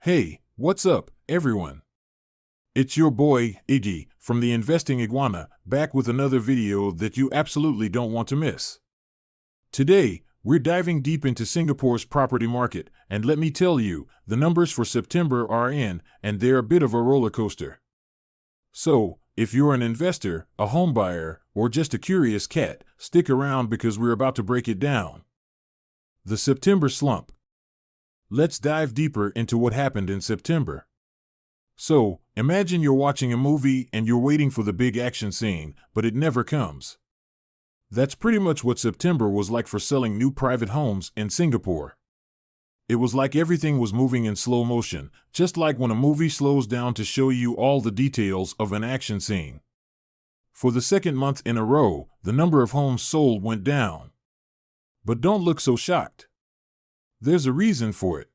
Hey, what's up, everyone? It's your boy, Iggy, from the Investing Iguana, back with another video that you absolutely don't want to miss. Today, we're diving deep into Singapore's property market, and let me tell you, the numbers for September are in, and they're a bit of a roller coaster. So, if you're an investor, a home buyer, or just a curious cat, stick around because we're about to break it down. The September slump. Let's dive deeper into what happened in September. So, imagine you're watching a movie and you're waiting for the big action scene, but it never comes. That's pretty much what September was like for selling new private homes in Singapore. It was like everything was moving in slow motion, just like when a movie slows down to show you all the details of an action scene. For the second month in a row, the number of homes sold went down. But don't look so shocked. There's a reason for it.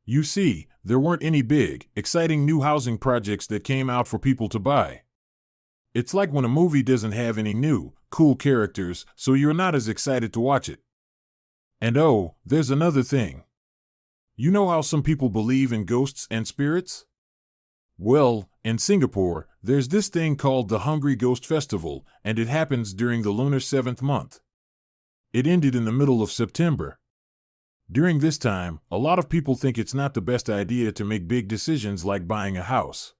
You see, there weren't any big, exciting new housing projects that came out for people to buy. It's like when a movie doesn't have any new, cool characters, so you're not as excited to watch it. And oh, there's another thing. You know how some people believe in ghosts and spirits? Well, in Singapore, there's this thing called the Hungry Ghost Festival, and it happens during the lunar 7th month. It ended in the middle of September. During this time, a lot of people think it's not the best idea to make big decisions like buying a house.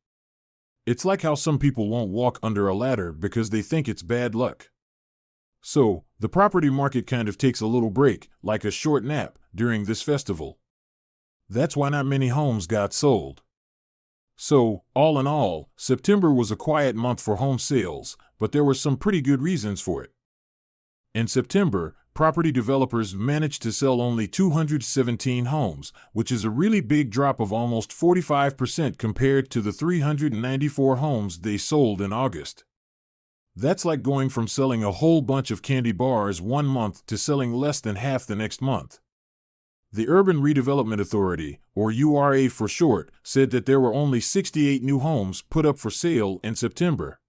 It's like how some people won't walk under a ladder because they think it's bad luck. So, the property market kind of takes a little break, like a short nap, during this festival. That's why not many homes got sold. So, all in all, September was a quiet month for home sales, but there were some pretty good reasons for it. In September, property developers managed to sell only 217 homes, which is a really big drop of almost 45% compared to the 394 homes they sold in August. That's like going from selling a whole bunch of candy bars one month to selling less than half the next month. The Urban Redevelopment Authority, or URA for short, said that there were only 68 new homes put up for sale in September.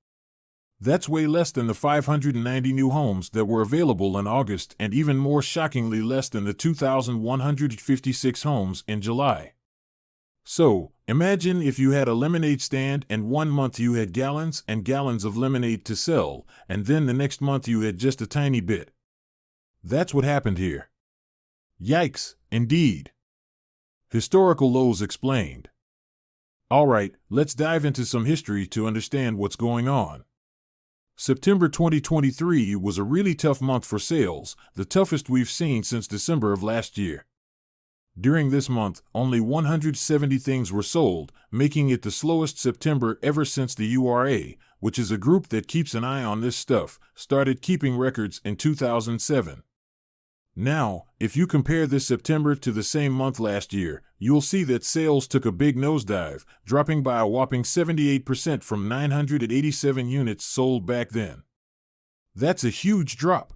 That's way less than the 590 new homes that were available in August and even more shockingly less than the 2,156 homes in July. So, imagine if you had a lemonade stand and one month you had gallons and gallons of lemonade to sell, and then the next month you had just a tiny bit. That's what happened here. Yikes, indeed. Historical lows explained. Alright, let's dive into some history to understand what's going on. September 2023 was a really tough month for sales, the toughest we've seen since December of last year. During this month, only 170 things were sold, making it the slowest September ever since the URA, which is a group that keeps an eye on this stuff, started keeping records in 2007. Now, if you compare this September to the same month last year, you'll see that sales took a big nosedive, dropping by a whopping 78% from 987 units sold back then. That's a huge drop.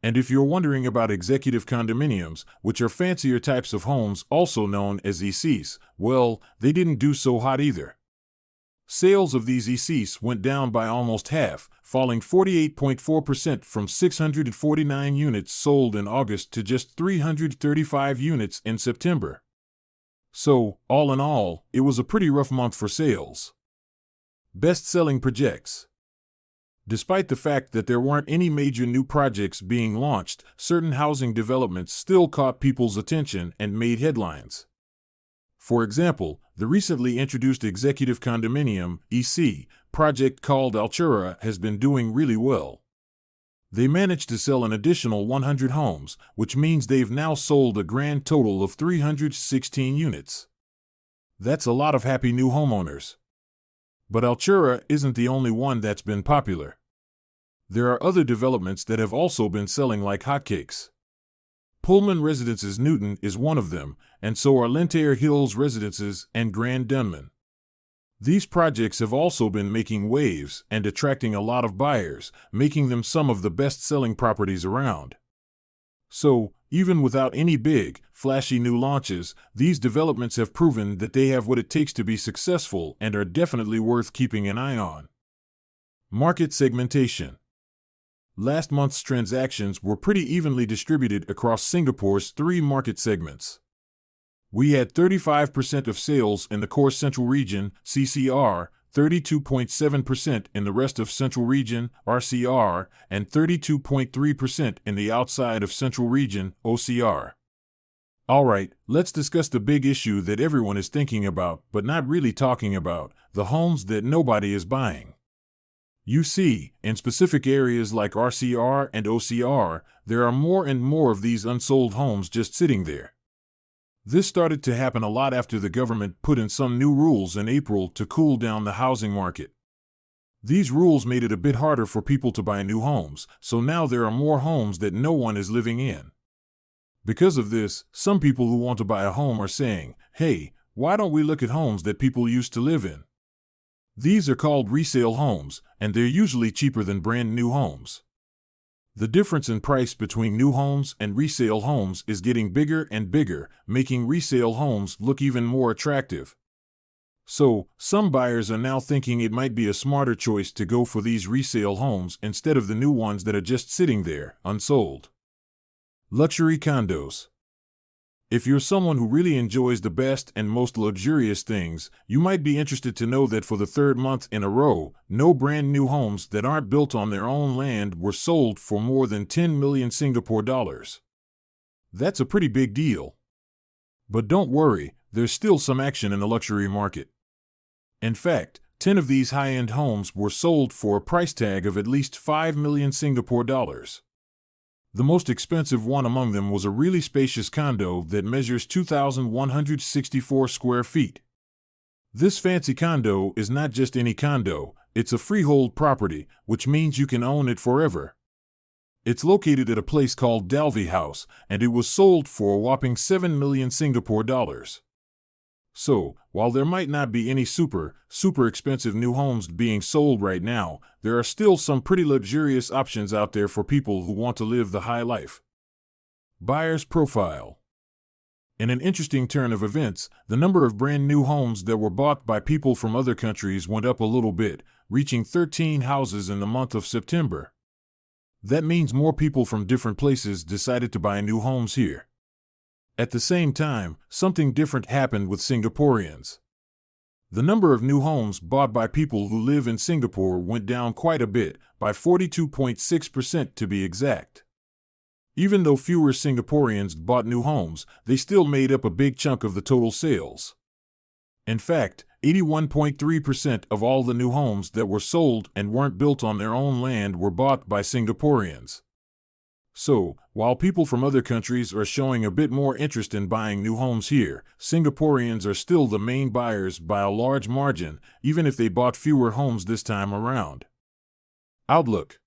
And if you're wondering about executive condominiums, which are fancier types of homes also known as ECs, well, they didn't do so hot either. Sales of these ECs went down by almost half, falling 48.4% from 649 units sold in August to just 335 units in September. So, all in all, it was a pretty rough month for sales. Bestselling projects. Despite the fact that there weren't any major new projects being launched, certain housing developments still caught people's attention and made headlines. For example, the recently introduced executive condominium (EC) project called Altura has been doing really well. They managed to sell an additional 100 homes, which means they've now sold a grand total of 316 units. That's a lot of happy new homeowners. But Altura isn't the only one that's been popular. There are other developments that have also been selling like hotcakes. Pullman Residences Newton is one of them, and so are Lentaire Hills Residences and Grand Dunman. These projects have also been making waves and attracting a lot of buyers, making them some of the best-selling properties around. So, even without any big, flashy new launches, these developments have proven that they have what it takes to be successful and are definitely worth keeping an eye on. Market segmentation. Last month's transactions were pretty evenly distributed across Singapore's three market segments. We had 35% of sales in the core central region, CCR, 32.7% in the rest of central region, RCR, and 32.3% in the outside of central region, OCR. Alright, let's discuss the big issue that everyone is thinking about, but not really talking about, the homes that nobody is buying. You see, in specific areas like RCR and OCR, there are more and more of these unsold homes just sitting there. This started to happen a lot after the government put in some new rules in April to cool down the housing market. These rules made it a bit harder for people to buy new homes, so now there are more homes that no one is living in. Because of this, some people who want to buy a home are saying, "Hey, why don't we look at homes that people used to live in?" These are called resale homes, and they're usually cheaper than brand new homes. The difference in price between new homes and resale homes is getting bigger and bigger, making resale homes look even more attractive. So, some buyers are now thinking it might be a smarter choice to go for these resale homes instead of the new ones that are just sitting there, unsold. Luxury condos. If you're someone who really enjoys the best and most luxurious things, you might be interested to know that for the third month in a row, no brand new homes that aren't built on their own land were sold for more than 10 million Singapore dollars. That's a pretty big deal. But don't worry, there's still some action in the luxury market. In fact, 10 of these high-end homes were sold for a price tag of at least 5 million Singapore dollars. The most expensive one among them was a really spacious condo that measures 2,164 square feet. This fancy condo is not just any condo, it's a freehold property, which means you can own it forever. It's located at a place called Dalvey House, and it was sold for a whopping 7 million Singapore dollars. So, while there might not be any super expensive new homes being sold right now, there are still some pretty luxurious options out there for people who want to live the high life. Buyer's profile. In an interesting turn of events, the number of brand new homes that were bought by people from other countries went up a little bit, reaching 13 houses in the month of September. That means more people from different places decided to buy new homes here. At the same time, something different happened with Singaporeans. The number of new homes bought by people who live in Singapore went down quite a bit, by 42.6% to be exact. Even though fewer Singaporeans bought new homes, they still made up a big chunk of the total sales. In fact, 81.3% of all the new homes that were sold and weren't built on their own land were bought by Singaporeans. So, while people from other countries are showing a bit more interest in buying new homes here, Singaporeans are still the main buyers by a large margin, even if they bought fewer homes this time around. Outlook.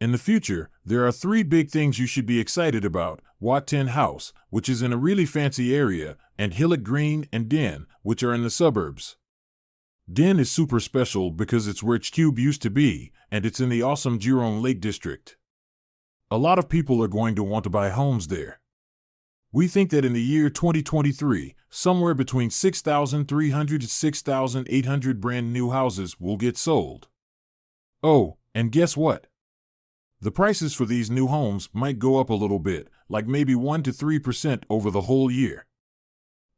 In the future, there are 3 big things you should be excited about: Wat Tin House, which is in a really fancy area, and Hillock Green and Den, which are in the suburbs. Den is super special because it's where Cube used to be, and it's in the awesome Jurong Lake District. A lot of people are going to want to buy homes there. We think that in the year 2023, somewhere between 6,300 to 6,800 brand new houses will get sold. Oh, and guess what? The prices for these new homes might go up a little bit, like maybe 1 to 3% over the whole year.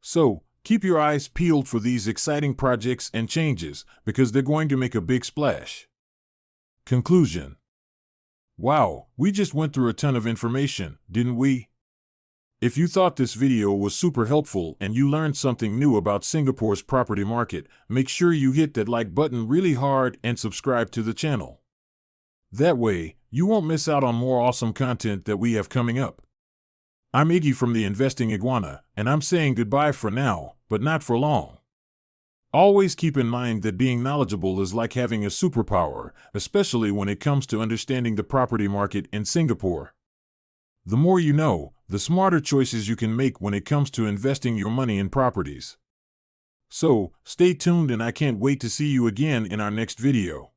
So, keep your eyes peeled for these exciting projects and changes, because they're going to make a big splash. Conclusion. Wow, we just went through a ton of information, didn't we? If you thought this video was super helpful and you learned something new about Singapore's property market, make sure you hit that like button really hard and subscribe to the channel. That way, you won't miss out on more awesome content that we have coming up. I'm Iggy from the Investing Iguana, and I'm saying goodbye for now, but not for long. Always keep in mind that being knowledgeable is like having a superpower, especially when it comes to understanding the property market in Singapore. The more you know, the smarter choices you can make when it comes to investing your money in properties. So, stay tuned and I can't wait to see you again in our next video.